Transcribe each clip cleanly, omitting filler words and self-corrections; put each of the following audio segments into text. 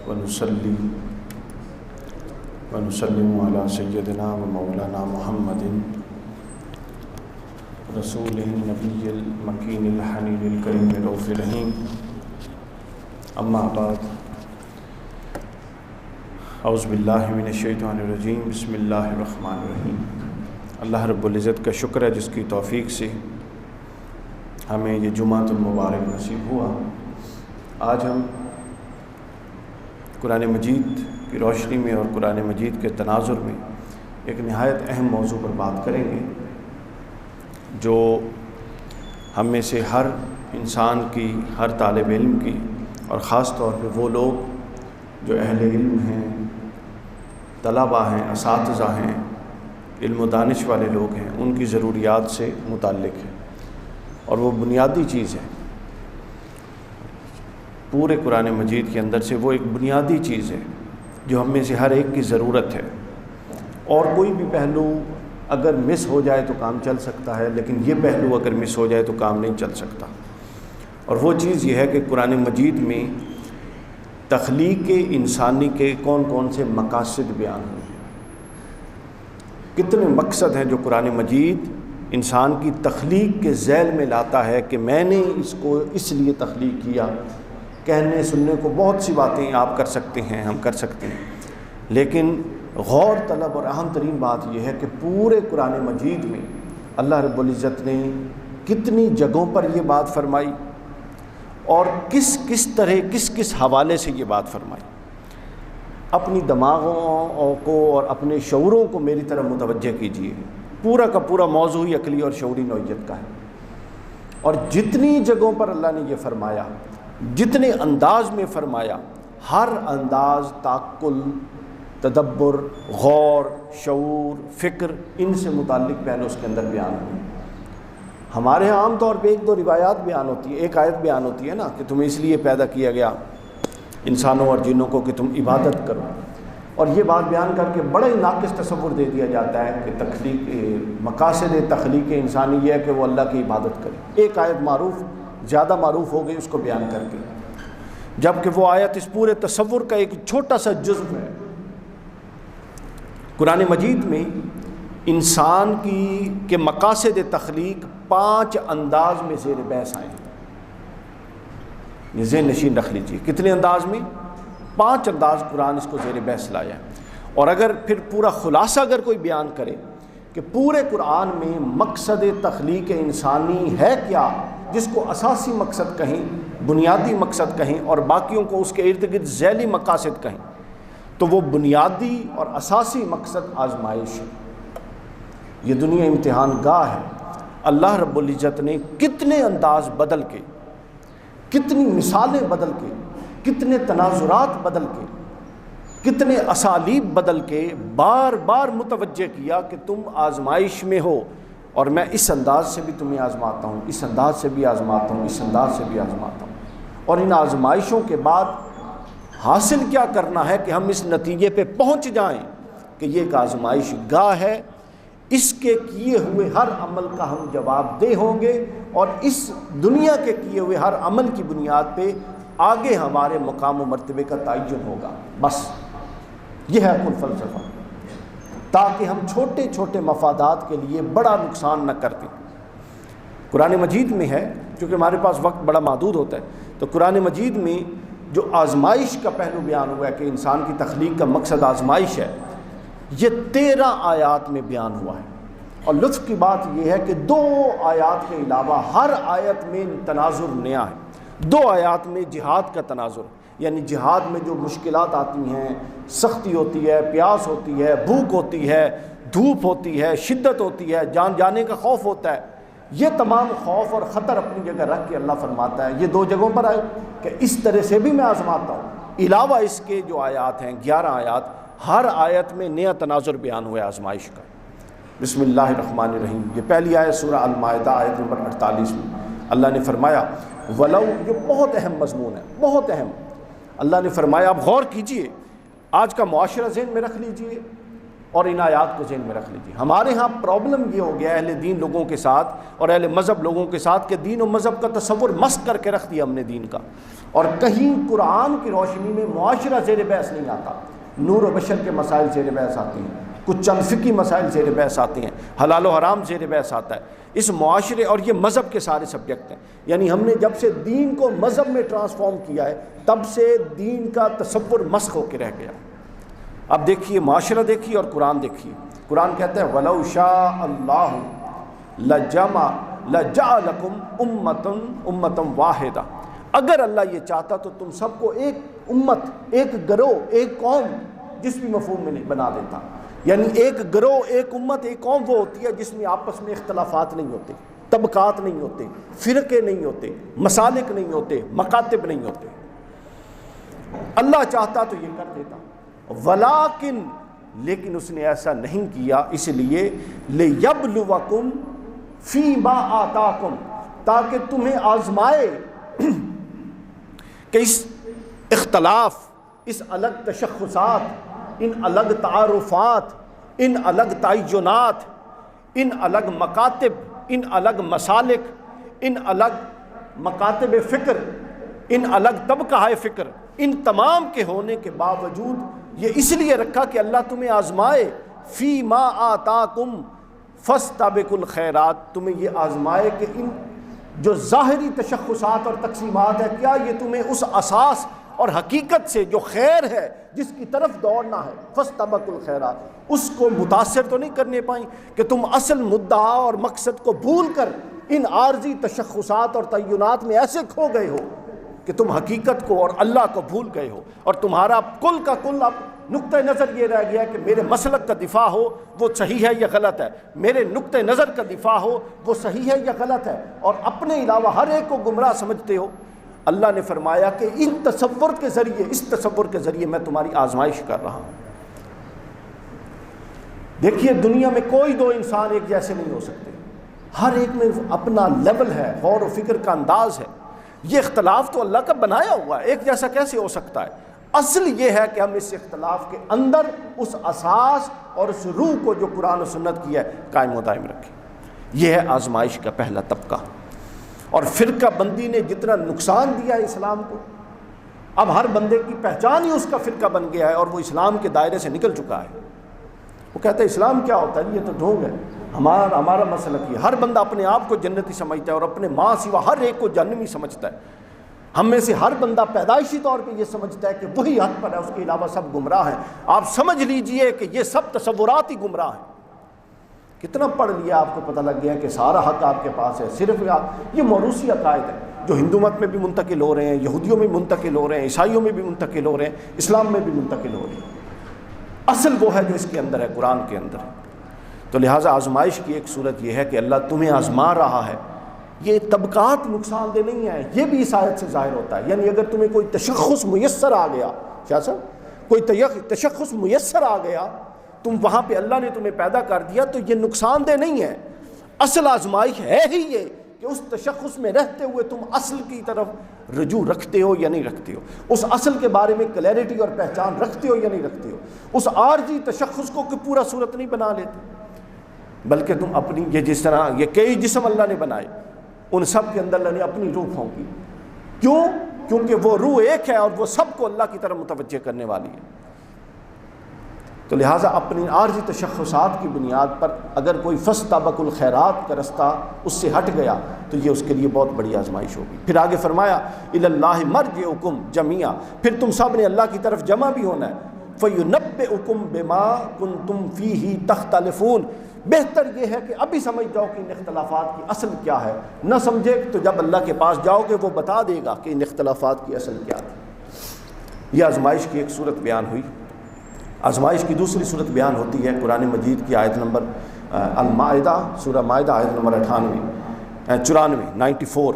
ونصلي ونسلم على سيدنا ومولانا محمد رسوله النبي المكين الحنين الكريم الرؤوف الرحيم. اما بعد، اعوذ باللہ من الشیطان الرجیم، بسم اللہ الرحمن الرحیم. اللہ رب العزت کا شکر ہے جس کی توفیق سے ہمیں یہ جمعۃ المبارک نصیب ہوا. آج ہم قرآن مجید کی روشنی میں اور قرآن مجید کے تناظر میں ایک نہایت اہم موضوع پر بات کریں گے جو ہم میں سے ہر انسان کی، ہر طالب علم کی، اور خاص طور پہ وہ لوگ جو اہل علم ہیں، طلباء ہیں، اساتذہ ہیں، علم و دانش والے لوگ ہیں، ان کی ضروریات سے متعلق ہے. اور وہ بنیادی چیز ہے پورے قرآن مجید کے اندر سے. وہ ایک بنیادی چیز ہے جو ہم میں سے ہر ایک کی ضرورت ہے. اور کوئی بھی پہلو اگر مس ہو جائے تو کام چل سکتا ہے، لیکن یہ پہلو اگر مس ہو جائے تو کام نہیں چل سکتا. اور وہ چیز یہ ہے کہ قرآن مجید میں تخلیق انسانی کے کون کون سے مقاصد بیان ہوئے ہیں. کتنے مقصد ہیں جو قرآن مجید انسان کی تخلیق کے ذیل میں لاتا ہے کہ میں نے اس کو اس لیے تخلیق کیا. کہنے سننے کو بہت سی باتیں آپ کر سکتے ہیں، ہم کر سکتے ہیں، لیکن غور طلب اور اہم ترین بات یہ ہے کہ پورے قرآن مجید میں اللہ رب العزت نے کتنی جگہوں پر یہ بات فرمائی اور کس طرح کس حوالے سے یہ بات فرمائی. اپنی دماغوں کو اور اپنے شعوروں کو میری طرف متوجہ کیجیے. پورا کا پورا موضوع ہی عقلی اور شعوری نوعیت کا ہے. اور جتنی جگہوں پر اللہ نے یہ فرمایا، جتنے انداز میں فرمایا، ہر انداز تعقل، تدبر، غور، شعور، فکر، ان سے متعلق پہلے اس کے اندر بیان ہوئے. ہمارے ہاں عام طور پہ ایک دو روایات بیان ہوتی ہے، ایک آیت بیان ہوتی ہے نا کہ تمہیں اس لیے پیدا کیا گیا انسانوں اور جنوں کو کہ تم عبادت کرو. اور یہ بات بیان کر کے بڑا ہی ناقص تصور دے دیا جاتا ہے کہ تخلیق مقاصد تخلیق انسانی یہ ہے کہ وہ اللہ کی عبادت کرے. ایک آیت معروف، زیادہ معروف ہو گئی اس کو بیان کر کے، جبکہ وہ آیت اس پورے تصور کا ایک چھوٹا سا جزو ہے. قرآن مجید میں انسان کے مقاصد تخلیق 5 انداز میں زیر بحث آئے ہیں. یہ ذہن نشین رکھ لیجیے. کتنے انداز میں؟ 5 انداز قرآن اس کو زیر بحث لایا ہے. اور اگر پھر پورا خلاصہ اگر کوئی بیان کرے کہ پورے قرآن میں مقصد تخلیق انسانی ہے کیا، جس کو اساسی مقصد کہیں، بنیادی مقصد کہیں، اور باقیوں کو اس کے ارد گرد ذیلی مقاصد کہیں، تو وہ بنیادی اور اساسی مقصد آزمائش ہے. یہ دنیا امتحان گاہ ہے. اللہ رب العزت نے کتنے انداز بدل کے، کتنی مثالیں بدل کے، کتنے تناظرات بدل کے، کتنے اسالیب بدل کے بار بار متوجہ کیا کہ تم آزمائش میں ہو، اور میں اس انداز سے بھی تمہیں آزماتا ہوں، اس انداز سے بھی آزماتا ہوں، اس انداز سے بھی آزماتا ہوں. اور ان آزمائشوں کے بعد حاصل کیا کرنا ہے کہ ہم اس نتیجے پہ پہنچ جائیں کہ یہ ایک آزمائش گاہ ہے. اس کے کیے ہوئے ہر عمل کا ہم جواب دہ ہوں گے، اور اس دنیا کے کیے ہوئے ہر عمل کی بنیاد پہ آگے ہمارے مقام و مرتبے کا تعین ہوگا. بس یہ ہے کل فلسفہ، تاکہ ہم چھوٹے چھوٹے مفادات کے لیے بڑا نقصان نہ کر دیں. قرآن مجید میں ہے، چونکہ ہمارے پاس وقت بڑا محدود ہوتا ہے، تو قرآن مجید میں جو آزمائش کا پہلو بیان ہوا ہے کہ انسان کی تخلیق کا مقصد آزمائش ہے، یہ 13 آیات میں بیان ہوا ہے. اور لطف کی بات یہ ہے کہ 2 آیات کے علاوہ ہر آیت میں تناظر نیا ہے. 2 آیات میں جہاد کا تناظر، یعنی جہاد میں جو مشکلات آتی ہیں، سختی ہوتی ہے، پیاس ہوتی ہے، بھوک ہوتی ہے، دھوپ ہوتی ہے، شدت ہوتی ہے، جان جانے کا خوف ہوتا ہے، یہ تمام خوف اور خطر اپنی جگہ رکھ کے اللہ فرماتا ہے یہ 2 جگہوں پر آئے کہ اس طرح سے بھی میں آزماتا ہوں. علاوہ اس کے جو آیات ہیں 11 آیات، ہر آیت میں نیا تناظر بیان ہوا ہے آزمائش کا. بسم اللہ الرحمن الرحیم. یہ پہلی آیت سورہ المائدہ آیت نمبر 48 میں اللہ نے فرمایا ولو، یہ بہت اہم مضمون ہے، بہت اہم. اللہ نے فرمایا، آپ غور کیجئے، آج کا معاشرہ ذہن میں رکھ لیجئے اور ان آیات کو ذہن میں رکھ لیجیے. ہمارے ہاں پرابلم یہ ہو گیا اہل دین لوگوں کے ساتھ اور اہل مذہب لوگوں کے ساتھ کہ دین و مذہب کا تصور مسخ کر کے رکھ دیا ہم نے دین کا, اور کہیں قرآن کی روشنی میں معاشرہ زیر بحث نہیں آتا. نور و بشر کے مسائل زیر بحث آتے ہیں, کچھ چند فقہی مسائل زیر بحث آتے ہیں, حلال و حرام زیر بحث آتا ہے. اس معاشرے اور یہ مذہب کے سارے سبجیکٹ ہیں. یعنی ہم نے جب سے دین کو مذہب میں ٹرانسفارم کیا ہے تب سے دین کا تصور مسخ ہو کے رہ گیا. اب دیکھیے معاشرہ دیکھیے اور قرآن دیکھیے. قرآن کہتا ہے وَلَوْ شَاءَ اللَّهُ لَجَعَلَكُمْ أُمَّةً وَاحِدَةً. اگر اللہ یہ چاہتا تو تم سب کو ایک امت, ایک گروہ, ایک قوم جس بھی مفہوم میں نہیں بنا دیتا. یعنی ایک گروہ, ایک امت, ایک قوم وہ ہوتی ہے جس میں آپس میں اختلافات نہیں ہوتے, طبقات نہیں ہوتے, فرقے نہیں ہوتے, مسالک نہیں ہوتے, مکاتب نہیں ہوتے. اللہ چاہتا تو یہ کر دیتا, ولیکن لیکن اس نے ایسا نہیں کیا. اس لیے لِيَبْلُوَكُمْ فِي مَا آتَاكُمْ, تاکہ تمہیں آزمائے کہ اس اختلاف, اس الگ تشخصات, ان الگ تعارفات, ان الگ تعینات, ان الگ مکاتب, ان الگ مسالک, ان الگ مکاتب فکر, ان الگ طبقہ فکر, ان تمام کے ہونے کے باوجود یہ اس لیے رکھا کہ اللہ تمہیں آزمائے. فی ما آتاکم فاستبقوا الخیرات, تمہیں یہ آزمائے کہ ان جو ظاہری تشخصات اور تقسیمات ہے کیا یہ تمہیں اس اساس اور حقیقت سے جو خیر ہے جس کی طرف دوڑنا ہے, فاستبقوا الخیرات, اس کو متاثر تو نہیں کرنے پائیں کہ تم اصل مدعا اور مقصد کو بھول کر ان عارضی تشخصات اور تعینات میں ایسے کھو گئے ہو کہ تم حقیقت کو اور اللہ کو بھول گئے ہو, اور تمہارا کل کا کل اب نقطہ نظر یہ رہ گیا کہ میرے مسلک کا دفاع ہو وہ صحیح ہے یا غلط ہے, میرے نقطہ نظر کا دفاع ہو وہ صحیح ہے یا غلط ہے, اور اپنے علاوہ ہر ایک کو گمراہ سمجھتے ہو. اللہ نے فرمایا کہ ان تصور کے ذریعے, اس تصور کے ذریعے میں تمہاری آزمائش کر رہا ہوں. دیکھیے دنیا میں کوئی دو انسان ایک جیسے نہیں ہو سکتے, ہر ایک میں اپنا لیول ہے, غور و فکر کا انداز ہے. یہ اختلاف تو اللہ کا بنایا ہوا ہے, ایک جیسا کیسے ہو سکتا ہے؟ اصل یہ ہے کہ ہم اس اختلاف کے اندر اس اساس اور اس روح کو جو قرآن و سنت کی ہے قائم و دائم رکھیں. یہ ہے آزمائش کا پہلا طبقہ. اور فرقہ بندی نے جتنا نقصان دیا ہے اسلام کو, اب ہر بندے کی پہچان ہی اس کا فرقہ بن گیا ہے اور وہ اسلام کے دائرے سے نکل چکا ہے. وہ کہتا ہے اسلام کیا ہوتا ہے, یہ تو ڈھونگ ہے. ہمارا مسلک یہ, ہر بندہ اپنے آپ کو جنتی سمجھتا ہے اور اپنے ماں سوا ہر ایک کو جہنمی سمجھتا ہے. ہم میں سے ہر بندہ پیدائشی طور پہ یہ سمجھتا ہے کہ وہی حق پر ہے, اس کے علاوہ سب گمراہ ہیں. آپ سمجھ لیجئے کہ یہ سب تصورات ہی گمراہ ہیں. کتنا پڑھ لیا آپ کو پتہ لگ گیا کہ سارا حق آپ کے پاس ہے, صرف یہ موروثی عقائد ہے جو ہندو مت میں بھی منتقل ہو رہے ہیں, یہودیوں میں منتقل ہو رہے ہیں, عیسائیوں میں بھی منتقل ہو رہے ہیں, اسلام میں بھی منتقل ہو رہے ہیں. اصل وہ ہے جو اس کے اندر ہے, قرآن کے اندر. تو لہٰذا آزمائش کی ایک صورت یہ ہے کہ اللہ تمہیں آزما رہا ہے. یہ طبقات نقصان دہ نہیں ہے, یہ بھی اس آیت سے ظاہر ہوتا ہے. یعنی اگر تمہیں کوئی تشخص میسر آ گیا, کیا سر, کوئی تشخص میسر آ گیا, تم وہاں پہ اللہ نے تمہیں پیدا کر دیا, تو یہ نقصان دہ نہیں ہے. اصل آزمائش ہے ہی یہ کہ اس تشخص میں رہتے ہوئے تم اصل کی طرف رجوع رکھتے ہو یا نہیں رکھتے ہو, اس اصل کے بارے میں کلیئرٹی اور پہچان رکھتے ہو یا نہیں رکھتے ہو. اس عارضی تشخص کو کہ پورا صورت نہیں بنا لیتے, بلکہ تم اپنی, یہ جس طرح یہ کئی جسم اللہ نے بنائے, ان سب کے اندر اللہ نے اپنی روح پھونکی. کیوں؟ کیونکہ وہ روح ایک ہے اور وہ سب کو اللہ کی طرف متوجہ کرنے والی ہے. تو لہٰذا اپنی عارضی تشخصات کی بنیاد پر اگر کوئی فاستبقوا الخیرات کا رستہ اس سے ہٹ گیا تو یہ اس کے لیے بہت بڑی آزمائش ہوگی. پھر آگے فرمایا الی اللہ مرجعکم جمیعا, پھر تم سب نے اللہ کی طرف جمع بھی ہونا ہے. فینبئکم بما کنتم فیہ تختلفون, بہتر یہ ہے کہ ابھی سمجھ جاؤ کہ ان اختلافات کی اصل کیا ہے. نہ سمجھے تو جب اللہ کے پاس جاؤ گے وہ بتا دے گا کہ ان اختلافات کی اصل کیا تھی. یہ آزمائش کی ایک صورت بیان ہوئی. آزمائش کی دوسری صورت بیان ہوتی ہے قرآن مجید کی آیت نمبر المائدہ, سورہ مائدہ آیت نمبر 94.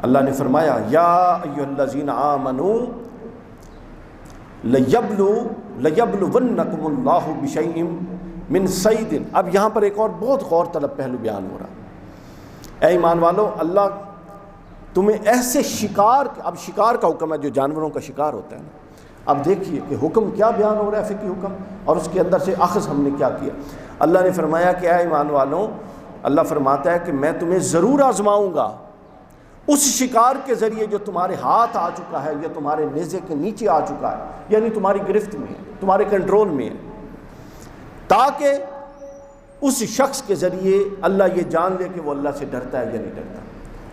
اللہ نے فرمایا یا ایھا الذین آمنوا لیبلونکم اللہ بشیء من صید. اب یہاں پر ایک اور بہت غور طلب پہلو بیان ہو رہا. اے ایمان والو, اللہ تمہیں ایسے شکار, اب شکار کا حکم ہے جو جانوروں کا شکار ہوتا ہے نا, اب دیکھیے کہ حکم کیا بیان ہو رہا ہے، فقہی حکم، اور اس کے اندر سے اخذ ہم نے کیا کیا۔ اللہ نے فرمایا کہ اے ایمان والوں، اللہ فرماتا ہے کہ میں تمہیں ضرور آزماؤں گا اس شکار کے ذریعے جو تمہارے ہاتھ آ چکا ہے یا تمہارے نیزے کے نیچے آ چکا ہے، یعنی تمہاری گرفت میں ہے، تمہارے کنٹرول میں ہے، تاکہ اس شخص کے ذریعے اللہ یہ جان لے کہ وہ اللہ سے ڈرتا ہے یا نہیں ڈرتا۔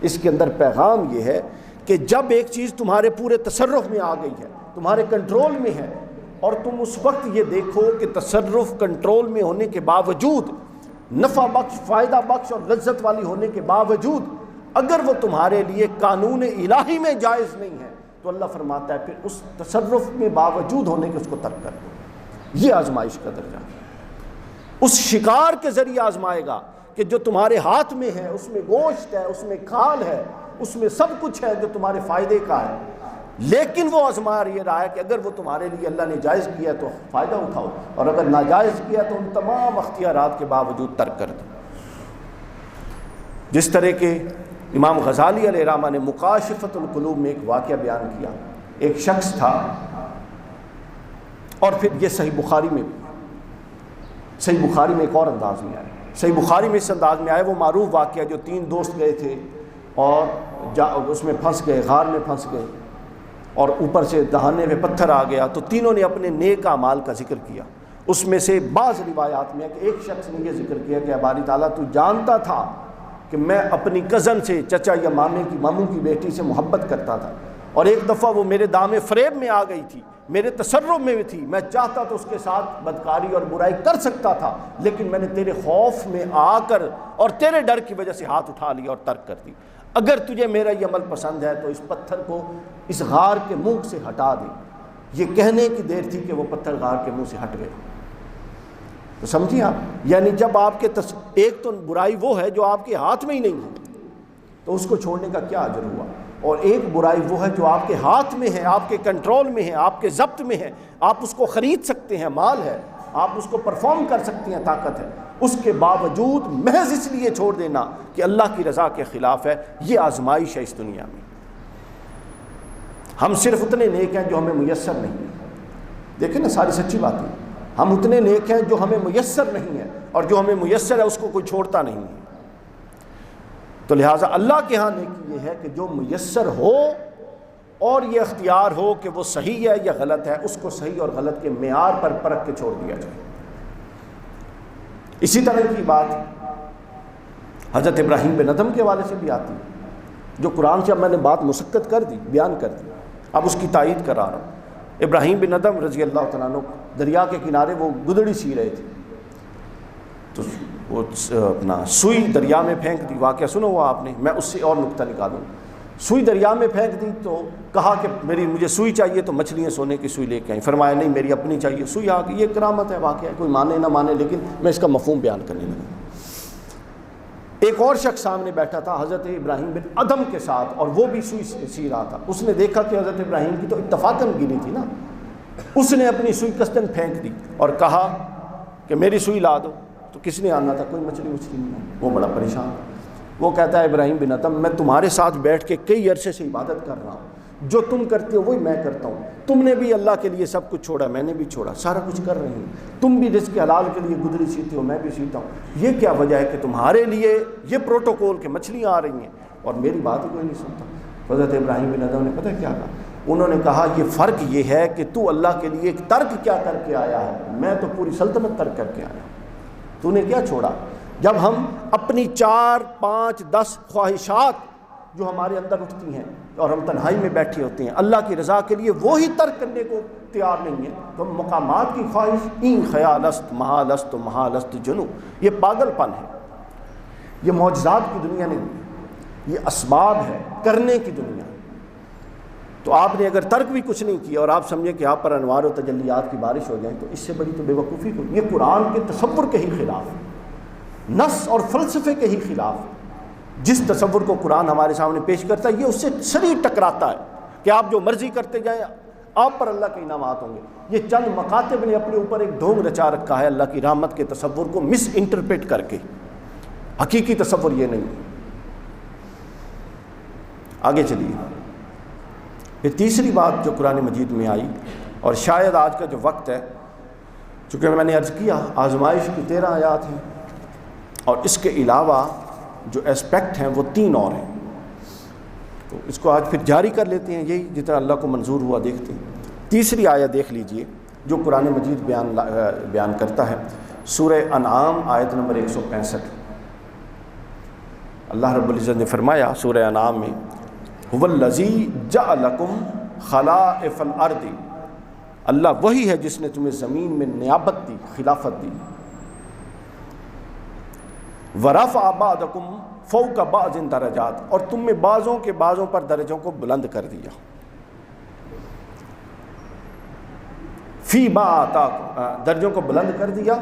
اس کے اندر پیغام یہ ہے کہ جب ایک چیز تمہارے پورے تصرف میں آ گئی ہے، تمہارے کنٹرول میں ہے، اور تم اس وقت یہ دیکھو کہ تصرف کنٹرول میں ہونے کے باوجود، نفع بخش، فائدہ بخش اور لذت والی ہونے کے باوجود اگر وہ تمہارے لیے قانون الہی میں جائز نہیں ہے تو اللہ فرماتا ہے پھر اس تصرف میں باوجود ہونے کے اس کو ترک کر دو۔ یہ آزمائش کا درجہ ہے۔ اس شکار کے ذریعے آزمائے گا کہ جو تمہارے ہاتھ میں ہے، اس میں گوشت ہے، اس میں کھال ہے، اس میں سب کچھ ہے جو تمہارے فائدے کا ہے، لیکن وہ آزما یہ رہا ہے کہ اگر وہ تمہارے لیے اللہ نے جائز کیا تو فائدہ اٹھاؤ، اور اگر ناجائز کیا تو ان تمام اختیارات کے باوجود ترک کر دو۔ جس طرح کے امام غزالی علیہ الرحمہ نے مکاشفۃ القلوب میں ایک واقعہ بیان کیا، ایک شخص تھا، اور پھر یہ صحیح بخاری میں ایک اور انداز میں آیا، صحیح بخاری میں اس انداز میں آیا، وہ معروف واقعہ جو 3 دوست گئے تھے اور اس میں پھنس گئے، غار میں پھنس گئے، اور اوپر سے دہانے میں پتھر آ گیا، تو تینوں نے اپنے نیک اعمال کا ذکر کیا۔ اس میں سے بعض روایات میں ہے کہ ایک شخص نے یہ ذکر کیا کہ باری تعالیٰ تو جانتا تھا کہ میں اپنی کزن سے، چچا یا ماموں کی بیٹی سے محبت کرتا تھا، اور ایک دفعہ وہ میرے دام فریب میں آ گئی تھی، میرے تصرف میں بھی تھی، میں چاہتا تو اس کے ساتھ بدکاری اور برائی کر سکتا تھا، لیکن میں نے تیرے خوف میں آ کر اور تیرے ڈر کی وجہ سے ہاتھ اٹھا لیا اور ترک کر دی۔ اگر تجھے میرا یہ عمل پسند ہے تو اس پتھر کو اس غار کے منہ سے ہٹا دے۔ یہ کہنے کی دیر تھی کہ وہ پتھر غار کے منہ سے ہٹ گئے۔ تو سمجھیں آپ، یعنی جب آپ کے ایک تو برائی وہ ہے جو آپ کے ہاتھ میں ہی نہیں ہے، تو اس کو چھوڑنے کا کیا اجر ہوا، اور ایک برائی وہ ہے جو آپ کے ہاتھ میں ہے، آپ کے کنٹرول میں ہے، آپ کے ضبط میں ہے، آپ اس کو خرید سکتے ہیں، مال ہے، آپ اس کو پرفارم کر سکتے ہیں، طاقت ہے، اس کے باوجود محض اس لیے چھوڑ دینا کہ اللہ کی رضا کے خلاف ہے، یہ آزمائش ہے اس دنیا میں۔ ہم صرف اتنے نیک ہیں جو ہمیں میسر نہیں ہے، دیکھیں نا ساری سچی بات ہے، ہم اتنے نیک ہیں جو ہمیں میسر نہیں ہے، اور جو ہمیں میسر ہے اس کو کوئی چھوڑتا نہیں ہے۔ تو لہٰذا اللہ کے ہاں نیکی یہ ہے کہ جو میسر ہو اور یہ اختیار ہو کہ وہ صحیح ہے یا غلط ہے، اس کو صحیح اور غلط کے معیار پر پرکھ کے چھوڑ دیا جائے۔ اسی طرح کی بات حضرت ابراہیم بن ادم کے حوالے سے بھی آتی ہے، جو قرآن سے اب میں نے بات مسکت کر دی، بیان کر دی، اب اس کی تائید کرا رہا ہوں۔ ابراہیم بن ادم رضی اللہ تعالیٰ عنہ دریا کے کنارے وہ گدڑی سی رہے تھے، تو وہ اپنا سوئی دریا میں پھینک دی، واقعہ سنا ہوا آپ نے، میں اس سے اور نقطہ نکالوں۔ سوئی دریا میں پھینک دی تو کہا کہ مجھے سوئی چاہیے، تو مچھلیاں سونے کی سوئی لے کے آئیں، فرمایا نہیں میری اپنی چاہیے، سوئی آ گئی۔ یہ کرامت ہے، واقعہ ہے، کوئی مانے نہ مانے، لیکن میں اس کا مفہوم بیان کرنے لگا۔ ایک اور شخص سامنے بیٹھا تھا حضرت ابراہیم بن ادم کے ساتھ، اور وہ بھی سوئی سی رہا تھا۔ اس نے دیکھا کہ حضرت ابراہیم کی تو اتفاقاً گنی تھی نا، اس نے اپنی سوئی قصداً پھینک دی اور کہا کہ میری سوئی لا دو، تو کس نے آنا تھا، کوئی مچھلی نہیں، وہ بڑا پریشان۔ وہ کہتا ہے ابراہیم بن ادم میں تمہارے ساتھ بیٹھ کے کئی عرصے سے عبادت کر رہا ہوں، جو تم کرتے ہو وہی میں کرتا ہوں، تم نے بھی اللہ کے لیے سب کچھ چھوڑا، میں نے بھی چھوڑا، سارا کچھ کر رہے ہیں، تم بھی رزق حلال کے لیے گدڑی سیتے ہو، میں بھی سیتا ہوں، یہ کیا وجہ ہے کہ تمہارے لیے یہ پروٹوکول کہ مچھلیاں آ رہی ہیں اور میری بات ہی کوئی نہیں سنتا۔ حضرت ابراہیم بن ادم نے پتہ کیا کہا، انہوں نے کہا یہ فرق یہ ہے کہ تو اللہ کے لیے ایک ترک کیا کر کے آیا ہے، میں تو پوری سلطنت ترک کر کے آیا ہوں، تو نے کیا چھوڑا۔ جب ہم اپنی 4 5 10 خواہشات جو ہمارے اندر اٹھتی ہیں اور ہم تنہائی میں بیٹھے ہوتے ہیں اللہ کی رضا کے لیے وہی ترک کرنے کو تیار نہیں ہیں، تو ہم مقامات کی خواہش این خیال است محال است و محال است جنو، یہ پاگل پن ہے، یہ معجزات کی دنیا نہیں، یہ اسباب ہے کرنے کی دنیا۔ تو آپ نے اگر ترک بھی کچھ نہیں کیا اور آپ سمجھیں کہ آپ پر انوار و تجلیات کی بارش ہو جائیں، تو اس سے بڑی تو بے وقوفی کو، یہ قرآن کے تصور کے ہی خلاف ہے، نص اور فلسفے کے ہی خلاف ہے۔ جس تصور کو قرآن ہمارے سامنے پیش کرتا ہے یہ اس سے صریح ٹکراتا ہے کہ آپ جو مرضی کرتے جائیں آپ پر اللہ کے انعامات ہوں گے۔ یہ چند مکاتب نے اپنے اوپر ایک ڈھونگ رچا رکھا ہے اللہ کی رحمت کے تصور کو مس انٹرپریٹ کر کے، حقیقی تصور یہ نہیں۔ آگے چلیے، پھر تیسری بات جو قرآن مجید میں آئی اور شاید آج کا جو وقت ہے، چونکہ میں نے عرض کیا آزمائش کی 13 آیات ہیں اور اس کے علاوہ جو اسپیکٹ ہیں وہ 3 اور ہیں، تو اس کو آج پھر جاری کر لیتے ہیں، یہی جتنا اللہ کو منظور ہوا دیکھتے ہیں۔ تیسری آیت دیکھ لیجئے جو قرآن مجید بیان کرتا ہے، سورہ انعام آیت نمبر 165۔ اللہ رب العزت نے فرمایا سورہ انعام میں، هو الذی جعلکم خلائف الارض، اللہ وہی ہے جس نے تمہیں زمین میں نیابت دی، خلافت دی، ورفع بعضکم فوق بعض درجات، اور تم میں بعضوں کے بعضوں پر درجوں کو بلند کر دیا، فی ما آتاکم، درجوں کو بلند کر دیا،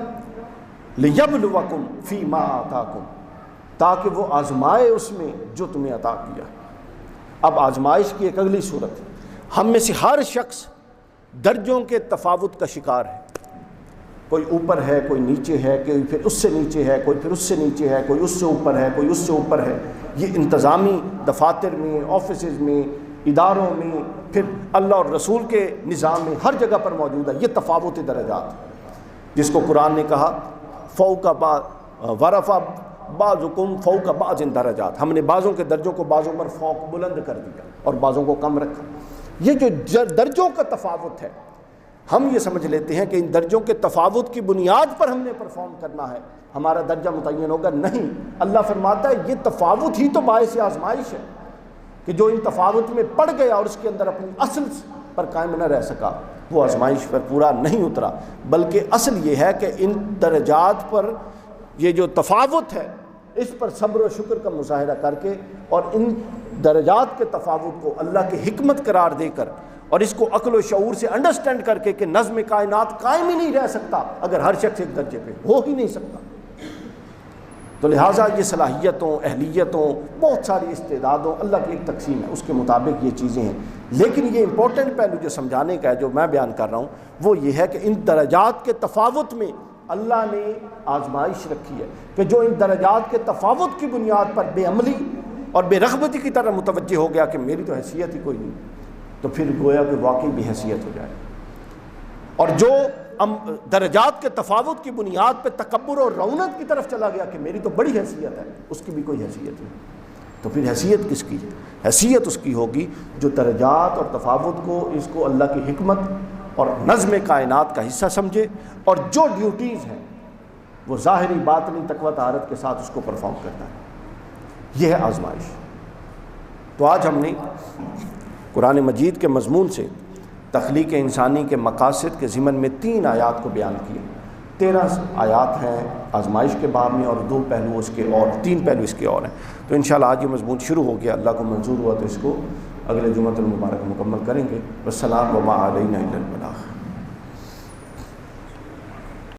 لیبلوکم فی ما آتاکم، تاکہ وہ آزمائے اس میں جو تمہیں عطا کیا۔ اب آزمائش کی ایک اگلی صورت، ہم میں سے ہر شخص درجوں کے تفاوت کا شکار ہے، کوئی اوپر ہے، کوئی نیچے ہے، کوئی پھر اس سے نیچے ہے، کوئی پھر اس سے نیچے ہے، کوئی اس سے اوپر ہے، کوئی اس سے اوپر ہے۔ یہ انتظامی دفاتر میں، آفیسز میں، اداروں میں، پھر اللہ اور رسول کے نظام میں، ہر جگہ پر موجود ہے یہ تفاوت درجات، جس کو قرآن نے کہا فوق ورفع بعضکم فوق بعض درجات، ہم نے بعضوں کے درجوں کو بعضوں پر فوق بلند کر دیا اور بعضوں کو کم رکھا۔ یہ جو درجوں کا تفاوت ہے، ہم یہ سمجھ لیتے ہیں کہ ان درجوں کے تفاوت کی بنیاد پر ہم نے پرفارم کرنا ہے، ہمارا درجہ متعین ہوگا، نہیں۔ اللہ فرماتا ہے یہ تفاوت ہی تو باعث آزمائش ہے، کہ جو ان تفاوت میں پڑ گیا اور اس کے اندر اپنی اصل پر قائم نہ رہ سکا، وہ آزمائش پر پورا نہیں اترا، بلکہ اصل یہ ہے کہ ان درجات پر یہ جو تفاوت ہے اس پر صبر و شکر کا مظاہرہ کر کے، اور ان درجات کے تفاوت کو اللہ کی حکمت قرار دے کر، اور اس کو عقل و شعور سے انڈرسٹینڈ کر کے کہ نظم کائنات قائم ہی نہیں رہ سکتا اگر ہر شخص ایک درجے پہ ہو ہی نہیں سکتا، تو لہٰذا یہ صلاحیتوں، اہلیتوں، بہت ساری استعدادوں اللہ کی ایک تقسیم ہے، اس کے مطابق یہ چیزیں ہیں۔ لیکن یہ امپورٹنٹ پہلو جو سمجھانے کا ہے، جو میں بیان کر رہا ہوں، وہ یہ ہے کہ ان درجات کے تفاوت میں اللہ نے آزمائش رکھی ہے، کہ جو ان درجات کے تفاوت کی بنیاد پر بے عملی اور بے رغبتی کی طرح متوجہ ہو گیا کہ میری تو حیثیت ہی کوئی نہیں، تو پھر گویا کہ واقعی بھی حیثیت ہو جائے، اور جو درجات کے تفاوت کی بنیاد پہ تکبر اور رونق کی طرف چلا گیا کہ میری تو بڑی حیثیت ہے، اس کی بھی کوئی حیثیت نہیں، تو پھر حیثیت کس کی ہے؟ حیثیت اس کی ہوگی جو درجات اور تفاوت کو، اس کو اللہ کی حکمت اور نظم کائنات کا حصہ سمجھے، اور جو ڈیوٹیز ہیں وہ ظاہری باطنی تقویٰ طہارت کے ساتھ اس کو پرفارم کرتا ہے۔ یہ ہے آزمائش۔ تو آج ہم نے قرآن مجید کے مضمون سے تخلیق انسانی کے مقاصد کے ضمن میں 3 آیات کو بیان کیا۔ 13 آیات ہیں آزمائش کے باب میں، اور 2 پہلو اس کے، اور 3 پہلو اس کے اور ہیں۔ تو انشاءاللہ آج یہ مضمون شروع ہو گیا، اللہ کو منظور ہوا تو اس کو اگلے جمعۃ المبارک مکمل کریں گے۔ والسلام وما علینا الا البلاغ۔